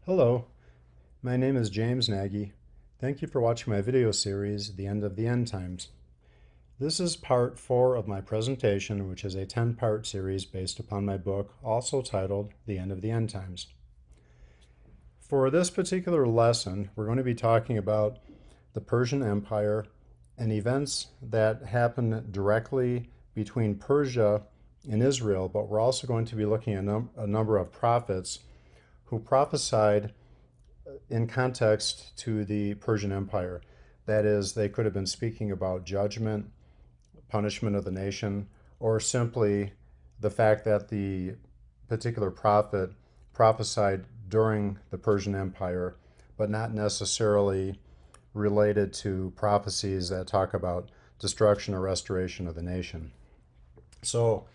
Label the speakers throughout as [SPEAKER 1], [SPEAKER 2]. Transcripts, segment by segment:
[SPEAKER 1] Hello, my name is James Nagy. Thank you for watching my video series, The End of the End Times. This is part 4 of my presentation, which is a 10-part series based upon my book, also titled The End of the End Times. For this particular lesson, we're going to be talking about the Persian Empire and events that happened directly between Persia and Israel, but we're also going to be looking at a number of prophets who prophesied in context to the Persian Empire. That is, they could have been speaking about judgment, punishment of the nation, or simply the fact that the particular prophet prophesied during the Persian Empire, but not necessarily related to prophecies that talk about destruction or restoration of the nation. So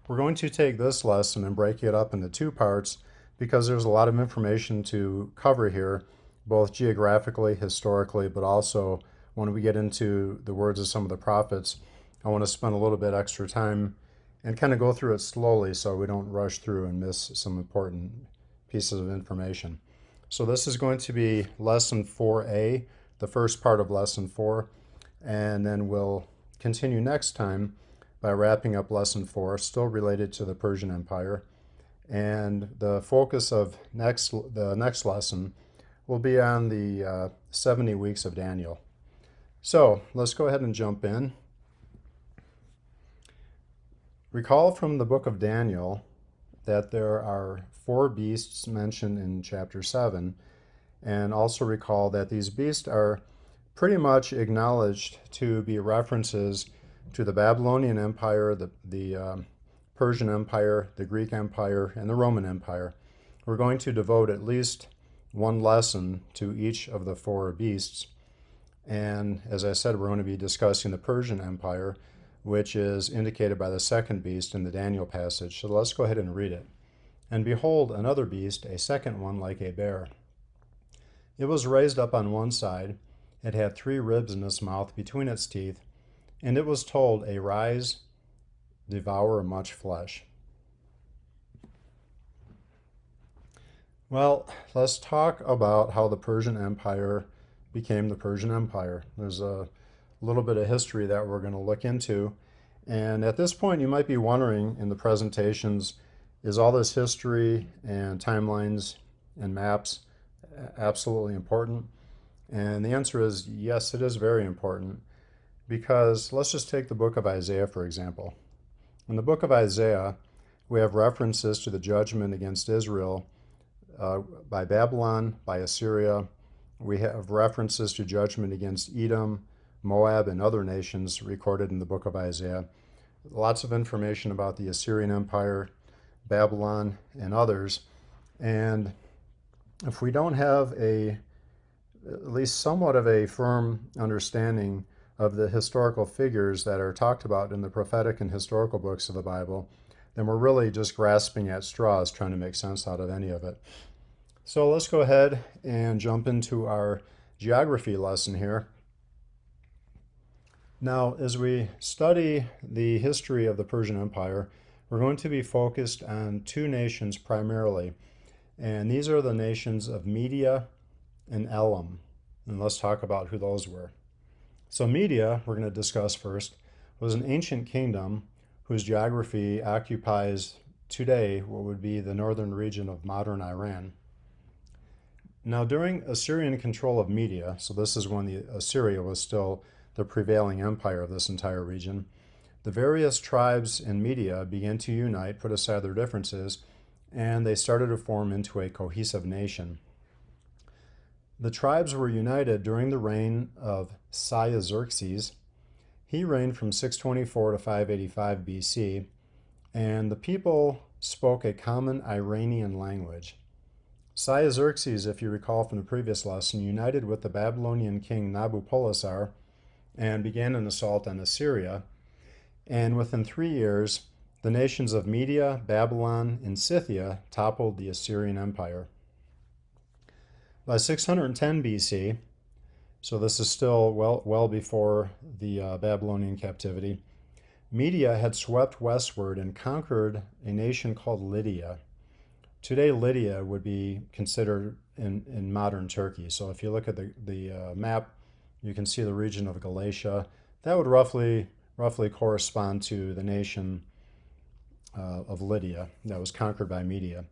[SPEAKER 1] we're going to take this lesson and break it up into 2 parts because there's a lot of information to cover here, both geographically, historically, but also when we get into the words of some of the prophets, I want to spend a little bit extra time and kind of go through it slowly so we don't rush through and miss some important pieces of information. So this is going to be lesson 4A, the first part of lesson 4, and then we'll continue next time by wrapping up lesson 4, still related to the Persian Empire. And the focus of the next lesson will be on the 70 weeks of Daniel. So let's go ahead and jump in. Recall from the book of Daniel that there are 4 beasts mentioned in chapter 7, and also recall that these beasts are pretty much acknowledged to be references to the Babylonian Empire, the Persian Empire, the Greek Empire, and the Roman Empire. We're going to devote at least one lesson to each of the 4 beasts. And as I said, we're going to be discussing the Persian Empire, which is indicated by the second beast in the Daniel passage. So let's go ahead and read it. And behold, another beast, a second one like a bear. It was raised up on one side. It had 3 ribs in its mouth between its teeth. And it was told, arise, devour much flesh. Well, let's talk about how the Persian Empire became the Persian Empire. There's a little bit of history that we're going to look into. And at this point, you might be wondering in the presentations, is all this history and timelines and maps absolutely important? And the answer is yes, it is very important. Because let's just take the book of Isaiah, for example. In the book of Isaiah, we have references to the judgment against Israel by Babylon, by Assyria. We have references to judgment against Edom, Moab, and other nations recorded in the book of Isaiah. Lots of information about the Assyrian Empire, Babylon, and others. And if we don't have at least somewhat of a firm understanding of the historical figures that are talked about in the prophetic and historical books of the Bible, then we're really just grasping at straws trying to make sense out of any of it. So let's go ahead and jump into our geography lesson here. Now, as we study the history of the Persian Empire, we're going to be focused on 2 nations primarily, and these are the nations of Media and Elam. And let's talk about who those were. So Media, we're going to discuss first, was an ancient kingdom whose geography occupies today what would be the northern region of modern Iran. Now during Assyrian control of Media, so this is when Assyria was still the prevailing empire of this entire region, the various tribes in Media began to unite, put aside their differences, and they started to form into a cohesive nation. The tribes were united during the reign of Cyrus. He reigned from 624 to 585 BC, and the people spoke a common Iranian language. Cyrus, if you recall from the previous lesson, united with the Babylonian king Nabopolassar and began an assault on Assyria. And within 3 years, the nations of Media, Babylon, and Scythia toppled the Assyrian Empire. By 610 BC, so this is still well before the Babylonian captivity, Media had swept westward and conquered a nation called Lydia. Today, Lydia would be considered in modern Turkey. So if you look at the map, you can see the region of Galatia. That would roughly correspond to the nation of Lydia that was conquered by Media.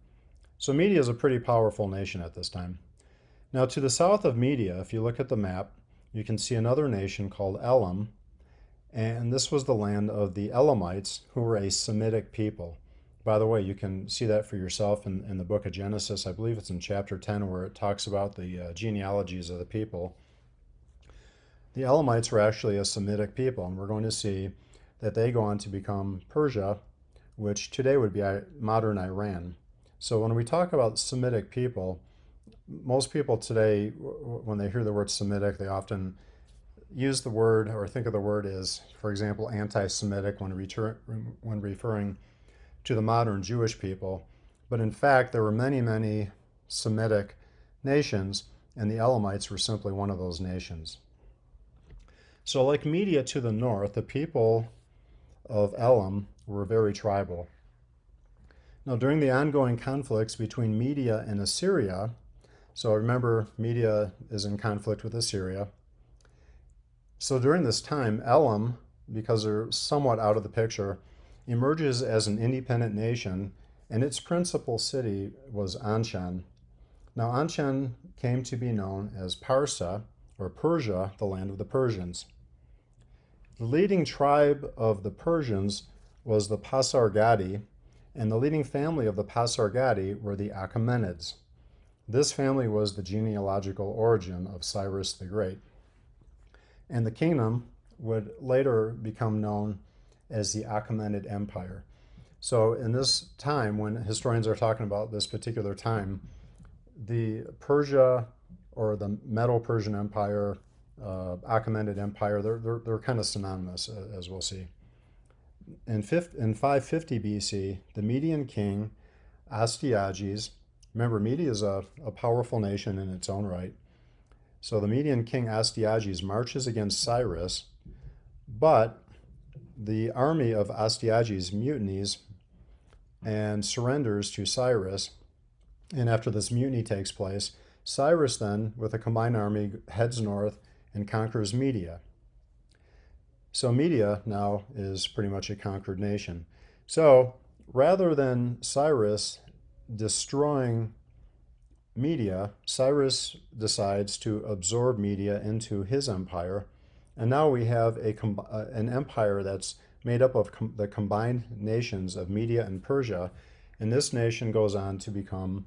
[SPEAKER 1] So Media is a pretty powerful nation at this time. Now to the south of Media, if you look at the map, you can see another nation called Elam, and this was the land of the Elamites, who were a Semitic people. By the way, you can see that for yourself in the book of Genesis. I believe it's in chapter 10 where it talks about the genealogies of the people. The Elamites were actually a Semitic people, and we're going to see that they go on to become Persia, which today would be modern Iran. So when we talk about Semitic people, most people today, when they hear the word Semitic, they often use the word or think of the word as, for example, anti-Semitic when referring to the modern Jewish people. But in fact, there were many, many Semitic nations, and the Elamites were simply one of those nations. So like Media to the north, the people of Elam were very tribal. Now, during the ongoing conflicts between Media and Assyria, so remember, Media is in conflict with Assyria. So during this time, Elam, because they're somewhat out of the picture, emerges as an independent nation, and its principal city was Anshan. Now, Anshan came to be known as Parsa, or Persia, the land of the Persians. The leading tribe of the Persians was the Pasargadae, and the leading family of the Pasargadae were the Achaemenids. This family was the genealogical origin of Cyrus the Great. And the kingdom would later become known as the Achaemenid Empire. So in this time, when historians are talking about this particular time, the Persia or the Medo-Persian Empire, Achaemenid Empire, they're kind of synonymous, as we'll see. In 550 BC, the Median king Astyages, remember Media is a powerful nation in its own right, so the Median king Astyages marches against Cyrus, but the army of Astyages mutinies and surrenders to Cyrus. And after this mutiny takes place, Cyrus then, with a combined army, heads north and conquers Media. So Media now is pretty much a conquered nation. So rather than Cyrus destroying Media, Cyrus decides to absorb Media into his empire, and now we have an empire that's made up of the combined nations of Media and Persia, and this nation goes on to become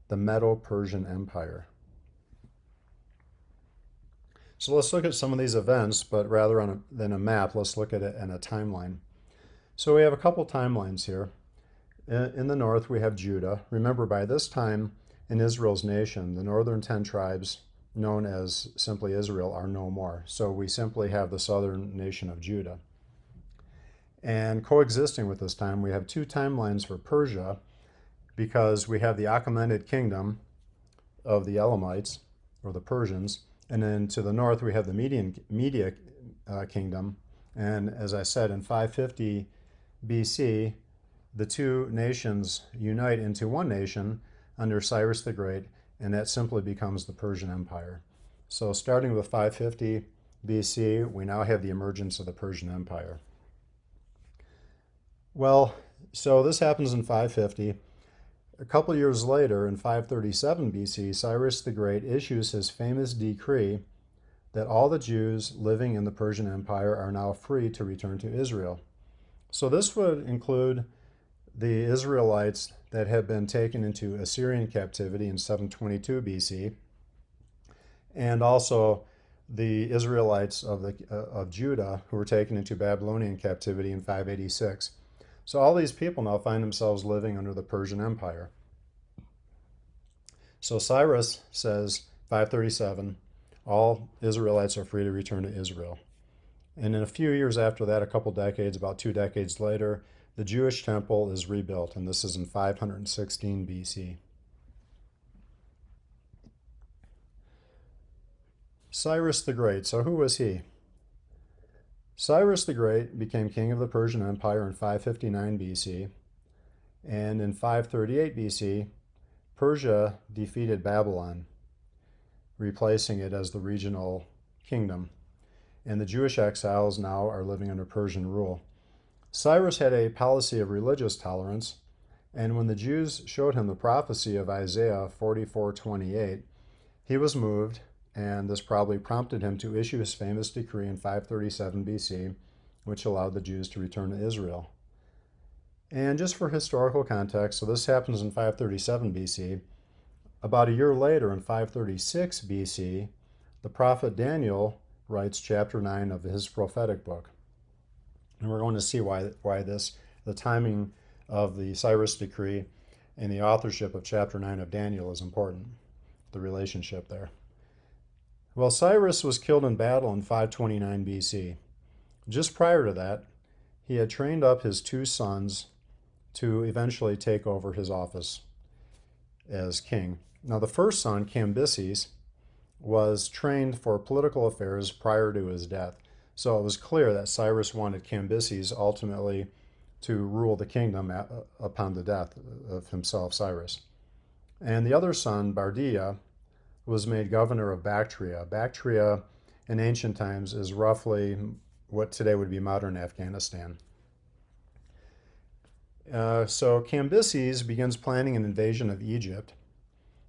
[SPEAKER 1] the Medo-Persian Empire. So let's look at some of these events, but rather than a map, let's look at it in a timeline. So we have a couple timelines here. In the north, we have Judah. Remember, by this time in Israel's nation, the northern 10 tribes, known as simply Israel, are no more. So we simply have the southern nation of Judah. And coexisting with this time, we have two timelines for Persia, because we have the Achaemenid kingdom of the Elamites, or the Persians, and then to the north, we have the Media kingdom. And as I said, in 550 BC, the two nations unite into one nation under Cyrus the Great, and that simply becomes the Persian Empire. So starting with 550 BC, we now have the emergence of the Persian Empire. Well, so this happens in 550. A couple years later, in 537 BC, Cyrus the Great issues his famous decree that all the Jews living in the Persian Empire are now free to return to Israel. So this would include the Israelites that had been taken into Assyrian captivity in 722 BC, and also the Israelites of Judah who were taken into Babylonian captivity in 586. So all these people now find themselves living under the Persian Empire. So Cyrus says, 537, all Israelites are free to return to Israel. And in a few years after that, a couple decades, about 2 decades later, the Jewish temple is rebuilt, and this is in 516 BC. Cyrus the Great. So who was he? Cyrus the Great became king of the Persian Empire in 559 BC, and in 538 BC, Persia defeated Babylon, replacing it as the regional kingdom. And the Jewish exiles now are living under Persian rule. Cyrus had a policy of religious tolerance, and when the Jews showed him the prophecy of Isaiah 44:28, he was moved, and this probably prompted him to issue his famous decree in 537 BC, which allowed the Jews to return to Israel. And just for historical context, so this happens in 537 BC. About a year later, in 536 BC, the prophet Daniel writes chapter 9 of his prophetic book. And we're going to see why the timing of the Cyrus decree and the authorship of chapter 9 of Daniel is important, the relationship there. Well, Cyrus was killed in battle in 529 BC. Just prior to that, he had trained up his two sons to eventually take over his office as king. Now, the first son, Cambyses, was trained for political affairs prior to his death. So it was clear that Cyrus wanted Cambyses ultimately to rule the kingdom upon the death of himself, Cyrus. And the other son, Bardiya, was made governor of Bactria. Bactria in ancient times is roughly what today would be modern Afghanistan. So Cambyses begins planning an invasion of Egypt,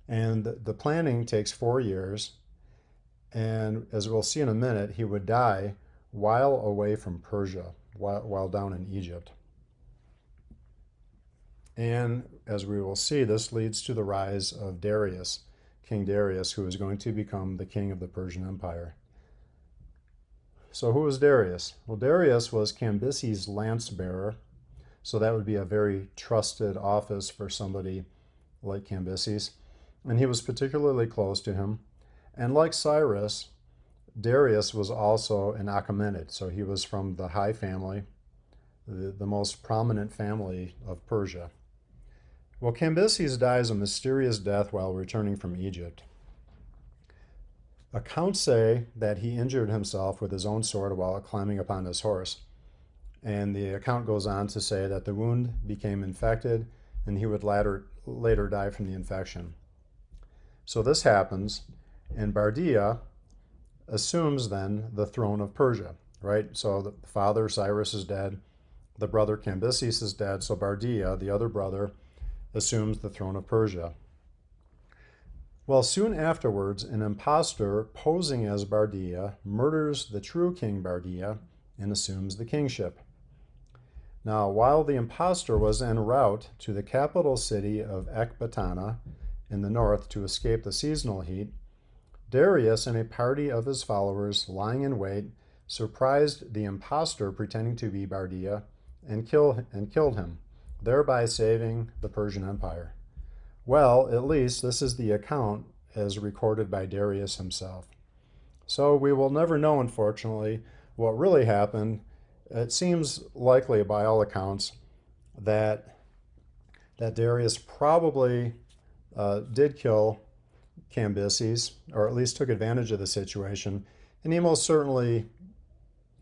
[SPEAKER 1] and the planning takes 4 years, and as we'll see in a minute, he would die while away from Persia, while down in Egypt. And as we will see, this leads to the rise of Darius, King Darius, who is going to become the king of the Persian Empire. So who was Darius? Well, Darius was Cambyses' lance bearer, so that would be a very trusted office for somebody like Cambyses. And he was particularly close to him. And like Cyrus, Darius was also an Achaemenid, so he was from the high family, the most prominent family of Persia. Well, Cambyses dies a mysterious death while returning from Egypt. Accounts say that he injured himself with his own sword while climbing upon his horse. And the account goes on to say that the wound became infected and he would later die from the infection. So this happens, and Bardiya assumes then the throne of Persia, right? So the father, Cyrus, is dead. The brother, Cambyses, is dead. So Bardiya, the other brother, assumes the throne of Persia. Well, soon afterwards, an impostor posing as Bardiya murders the true king Bardiya and assumes the kingship. Now, while the impostor was en route to the capital city of Ecbatana in the north to escape the seasonal heat, Darius and a party of his followers lying in wait surprised the impostor pretending to be Bardiya and killed him, thereby saving the Persian Empire. Well, at least this is the account as recorded by Darius himself. So we will never know, unfortunately, what really happened. It seems likely by all accounts that Darius probably did kill Cambyses, or at least took advantage of the situation, and he most certainly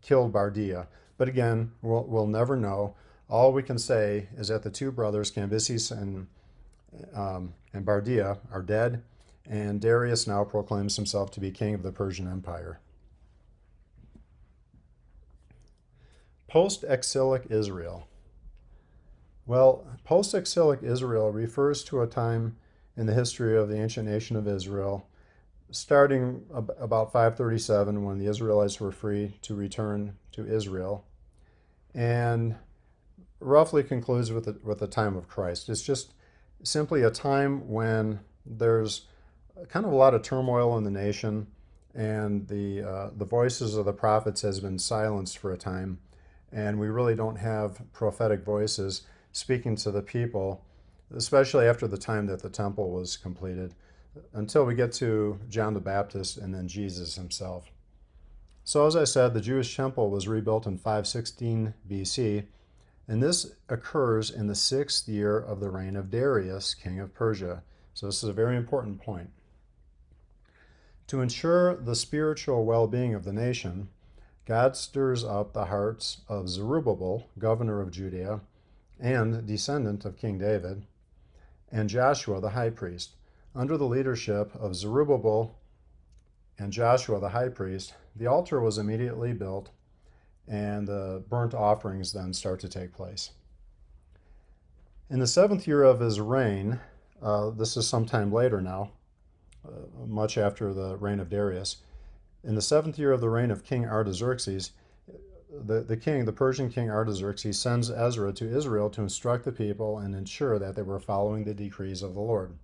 [SPEAKER 1] killed Bardiya. But again, we'll never know. All we can say is that the two brothers, Cambyses and Bardiya, are dead, and Darius now proclaims himself to be king of the Persian Empire. Post-exilic Israel. Well, post-exilic Israel refers to a time in the history of the ancient nation of Israel, starting about 537 when the Israelites were free to return to Israel, and roughly concludes with the time of Christ. It's just simply a time when there's kind of a lot of turmoil in the nation, and the voices of the prophets has been silenced for a time, and we really don't have prophetic voices speaking to the people, especially after the time that the temple was completed, until we get to John the Baptist and then Jesus himself. So as I said, the Jewish temple was rebuilt in 516 BC, and this occurs in the 6th year of the reign of Darius, king of Persia. So this is a very important point. To ensure the spiritual well-being of the nation, God stirs up the hearts of Zerubbabel, governor of Judea, and descendant of King David, and Joshua the high priest. Under the leadership of Zerubbabel and Joshua the high priest, the altar was immediately built, and the burnt offerings then start to take place. In the 7th year of his reign, this is sometime later now, much after the reign of Darius, in the 7th year of the reign of King Artaxerxes, the Persian king Artaxerxes sends Ezra to Israel to instruct the people and ensure that they were following the decrees of the Lord.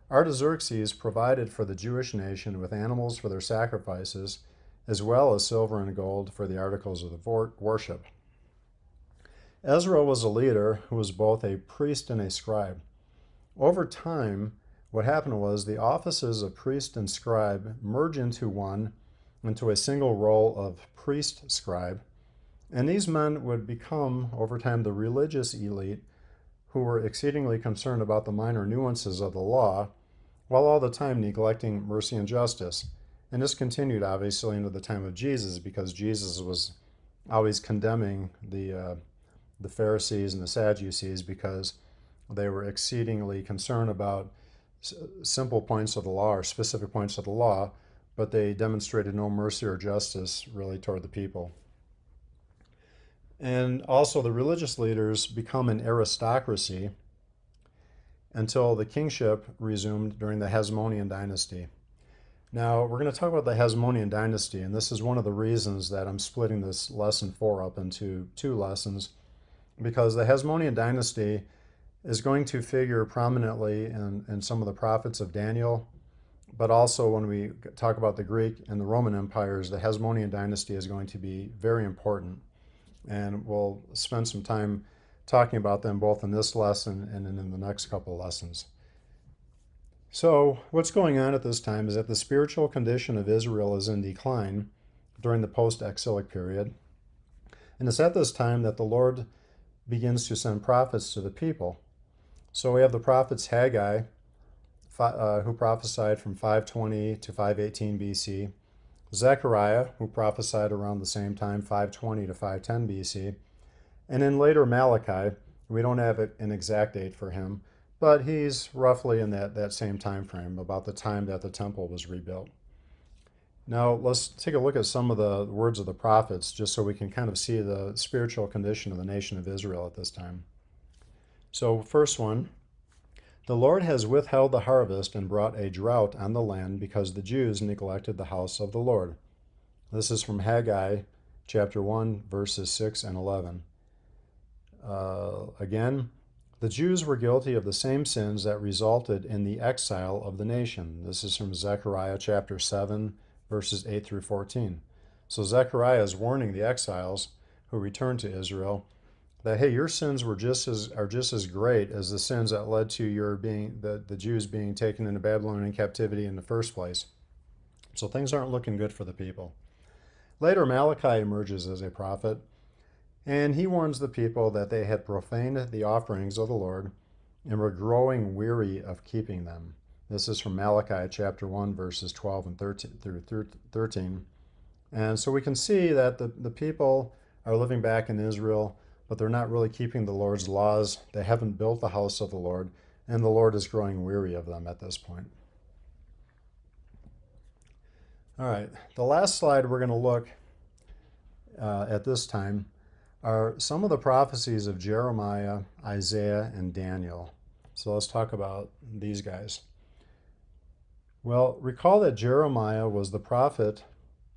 [SPEAKER 1] Artaxerxes provided for the Jewish nation with animals for their sacrifices, as well as silver and gold for the articles of the worship. Ezra was a leader who was both a priest and a scribe. Over time, what happened was the offices of priest and scribe merge into a single role of priest-scribe, and these men would become, over time, the religious elite who were exceedingly concerned about the minor nuances of the law, while all the time neglecting mercy and justice. And this continued, obviously, into the time of Jesus, because Jesus was always condemning the Pharisees and the Sadducees because they were exceedingly concerned about simple points of the law or specific points of the law, but they demonstrated no mercy or justice really toward the people. And also the religious leaders become an aristocracy until the kingship resumed during the Hasmonean dynasty. Now, we're going to talk about the Hasmonean dynasty, and this is one of the reasons that I'm splitting this lesson 4 up into 2 lessons, because the Hasmonean dynasty is going to figure prominently in some of the prophets of Daniel, but also when we talk about the Greek and the Roman empires, the Hasmonean dynasty is going to be very important. And we'll spend some time talking about them both in this lesson and in the next couple of lessons. So what's going on at this time is that the spiritual condition of Israel is in decline during the post-exilic period. And it's at this time that the Lord begins to send prophets to the people. So we have the prophets Haggai, who prophesied from 520 to 518 BC, Zechariah, who prophesied around the same time, 520 to 510 BC, and then later Malachi. We don't have an exact date for him, but he's roughly in that same time frame, about the time that the temple was rebuilt. Now let's take a look at some of the words of the prophets, just so we can kind of see the spiritual condition of the nation of Israel at this time. So first one, the Lord has withheld the harvest and brought a drought on the land because the Jews neglected the house of the Lord. This is from Haggai chapter 1, verses 6 and 11. Again, the Jews were guilty of the same sins that resulted in the exile of the nation. This is from Zechariah chapter 7, verses 8 through 14. So Zechariah is warning the exiles who returned to Israel that, hey, your sins are just as great as the sins that led to your the Jews being taken into Babylonian captivity in the first place. So things aren't looking good for the people. Later, Malachi emerges as a prophet, and he warns the people that they had profaned the offerings of the Lord and were growing weary of keeping them. This is from Malachi chapter 1, verses 12 and 13 through 13. And so we can see that the people are living back in Israel, but they're not really keeping the Lord's laws. They haven't built the house of the Lord, and the Lord is growing weary of them at this point. All right, the last slide we're going to look at this time are some of the prophecies of Jeremiah, Isaiah, and Daniel. So let's talk about these guys. Well, recall that Jeremiah was the prophet,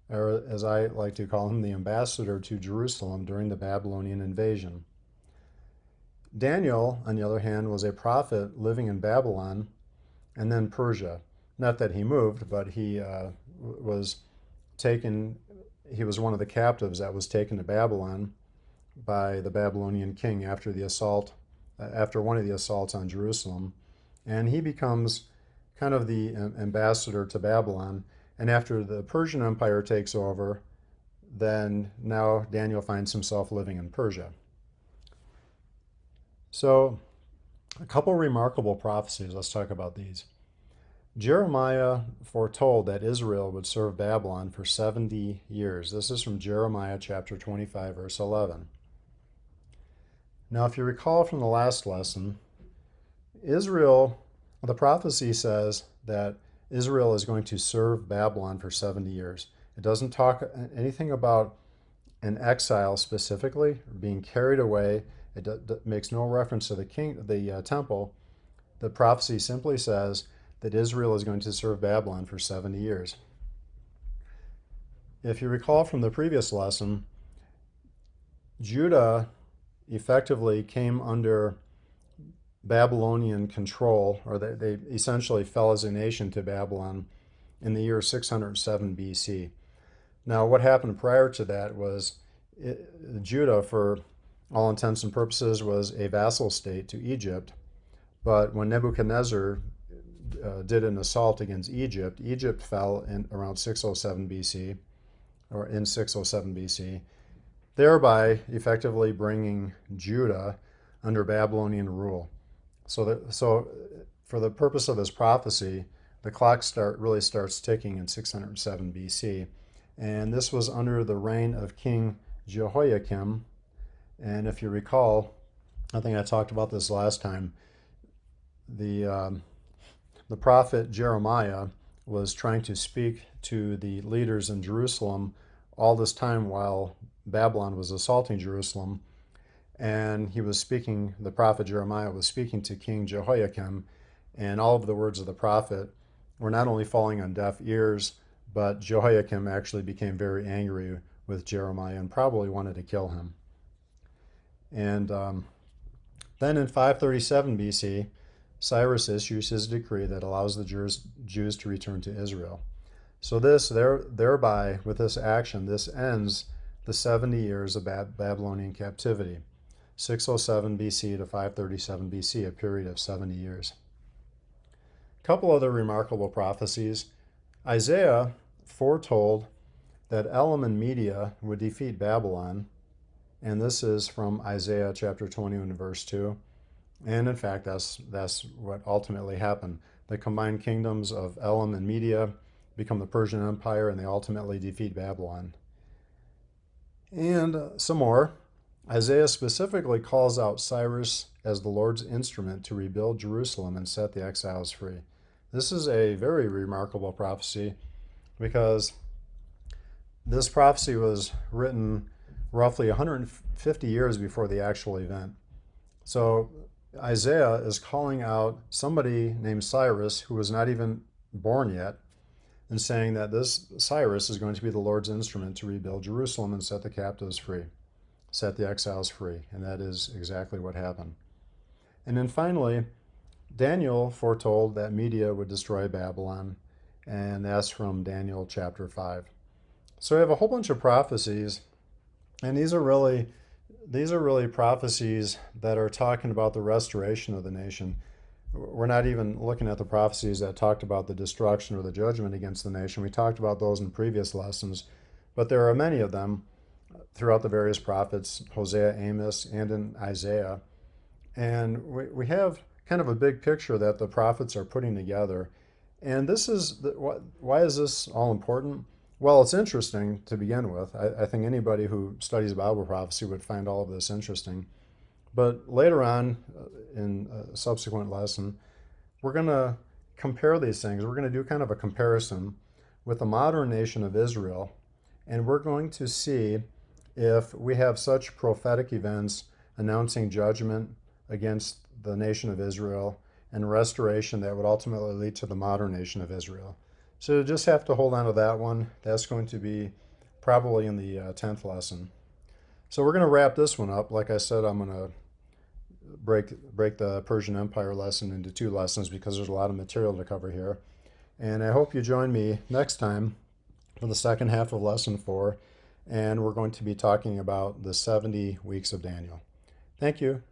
[SPEAKER 1] or as I like to call him, the ambassador to Jerusalem during the Babylonian invasion. Daniel, on the other hand, was a prophet living in Babylon and then Persia. Not that he moved, but he was one of the captives that was taken to Babylon by the Babylonian king after one of the assaults on Jerusalem. And he becomes kind of the ambassador to Babylon. And after the Persian Empire takes over, then now Daniel finds himself living in Persia. So a couple remarkable prophecies. Let's talk about these. Jeremiah foretold that Israel would serve Babylon for 70 years. This is from Jeremiah chapter 25, verse 11. Now, if you recall from the last lesson, Israel, the prophecy says that Israel is going to serve Babylon for 70 years. It doesn't talk anything about an exile specifically, being carried away. It makes no reference to the temple. The prophecy simply says that Israel is going to serve Babylon for 70 years. If you recall from the previous lesson, Judah effectively came under Babylonian control, or they essentially fell as a nation to Babylon in the year 607 BC. Now, what happened prior to that was Judah, for all intents and purposes, was a vassal state to Egypt. But when Nebuchadnezzar did an assault against Egypt, Egypt fell in around 607 BC, or in 607 BC, thereby effectively bringing Judah under Babylonian rule. So for the purpose of this prophecy, the clock really starts ticking in 607 BC. And this was under the reign of King Jehoiakim. And if you recall, I think I talked about this last time, the prophet Jeremiah was trying to speak to the leaders in Jerusalem all this time while Babylon was assaulting Jerusalem. And the prophet Jeremiah was speaking to King Jehoiakim, and all of the words of the prophet were not only falling on deaf ears, but Jehoiakim actually became very angry with Jeremiah and probably wanted to kill him. And then in 537 BC, Cyrus issues his decree that allows the Jews to return to Israel. So thereby, with this action, this ends the 70 years of Babylonian captivity. 607 BC to 537 BC, a period of 70 years. A couple other remarkable prophecies. Isaiah foretold that Elam and Medea would defeat Babylon, and this is from Isaiah chapter 21 verse 2. And in fact, that's what ultimately happened. The combined kingdoms of Elam and Medea become the Persian Empire, and they ultimately defeat Babylon. And some more. Isaiah specifically calls out Cyrus as the Lord's instrument to rebuild Jerusalem and set the exiles free. This is a very remarkable prophecy because this prophecy was written roughly 150 years before the actual event. So Isaiah is calling out somebody named Cyrus who was not even born yet, and saying that this Cyrus is going to be the Lord's instrument to rebuild Jerusalem and set the captives free, set the exiles free. And that is exactly what happened. And then finally, Daniel foretold that Medea would destroy Babylon, and that's from Daniel chapter 5. So we have a whole bunch of prophecies, and these are really prophecies that are talking about the restoration of the nation. We're not even looking at the prophecies that talked about the destruction or the judgment against the nation. We talked about those in previous lessons, but there are many of them throughout the various prophets, Hosea, Amos, and in Isaiah. And we have kind of a big picture that the prophets are putting together. And why is this all important? Well, it's interesting to begin with. I think anybody who studies Bible prophecy would find all of this interesting. But later on in a subsequent lesson, we're going to compare these things. We're going to do kind of a comparison with the modern nation of Israel, and we're going to see if we have such prophetic events announcing judgment against the nation of Israel and restoration that would ultimately lead to the modern nation of Israel. So you just have to hold on to that one. That's going to be probably in the 10th lesson. So we're going to wrap this one up. Like I said, I'm going to break the Persian Empire lesson into 2 lessons because there's a lot of material to cover here. And I hope you join me next time for the second half of lesson 4. And we're going to be talking about the 70 weeks of Daniel. Thank you.